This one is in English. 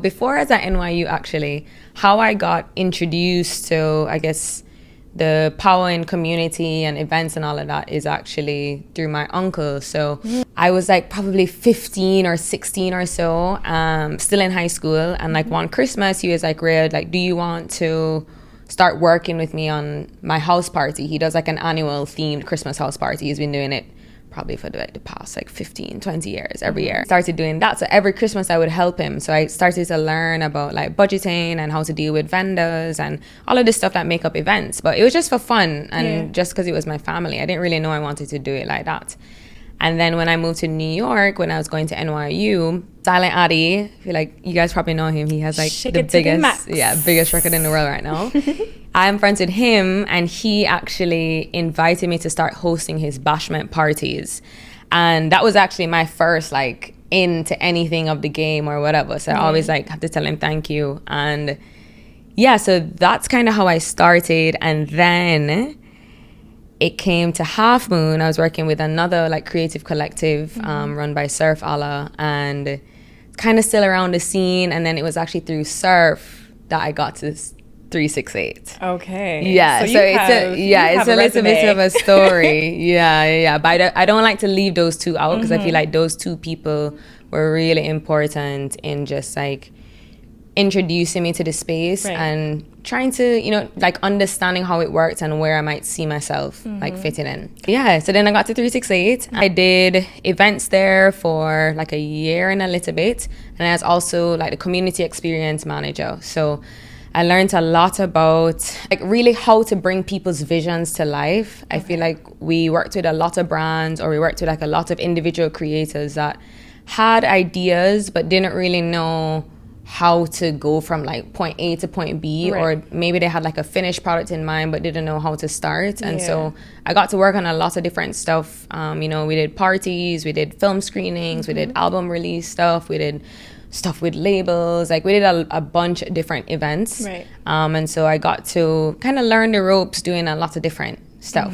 Before I was at NYU, actually, how I got introduced to, I guess, the power in community and events and all of that is actually through my uncle. So I was like probably 15 or 16 or so, still in high school. And like one Christmas, he was like, Rhea, like, do you want to start working with me on my house party? He does like an annual themed Christmas house party. He's been doing it probably for the past like 15, 20 years, every year. Started doing that. So every Christmas I would help him. So I started to learn about like budgeting and how to deal with vendors and all of this stuff that make up events. But it was just for fun and just because it was my family. I didn't really know I wanted to do it like that. And then when I moved to New York, when I was going to NYU, Silent Addy, I feel like you guys probably know him. He has like the biggest record in the world right now. I fronted him and he actually invited me to start hosting his bashment parties. And that was actually my first like into anything of the game or whatever. So I always like have to tell him thank you. And yeah, so that's kind of how I started. And then it came to Half Moon. I was working with another like creative collective run by Surf Allah and kind of still around the scene. And then it was actually through Surf that I got to 368. Okay. Yeah. So it's a little bit of a story. yeah. But I don't like to leave those two out because I feel like those two people were really important in just like introducing me to the space and trying to, you know, like understanding how it works and where I might see myself like fitting in. Yeah, so then I got to 368. I did events there for like a year and a little bit. And I was also like the community experience manager. So I learned a lot about like really how to bring people's visions to life. I feel like we worked with a lot of brands or we worked with like a lot of individual creators that had ideas but didn't really know how to go from like point A to point B, or maybe they had like a finished product in mind but didn't know how to start. And so I got to work on a lot of different stuff. You know, we did parties, we did film screenings, we did album release stuff, we did stuff with labels, like we did a bunch of different events. And so I got to kind of learn the ropes doing a lot of different stuff.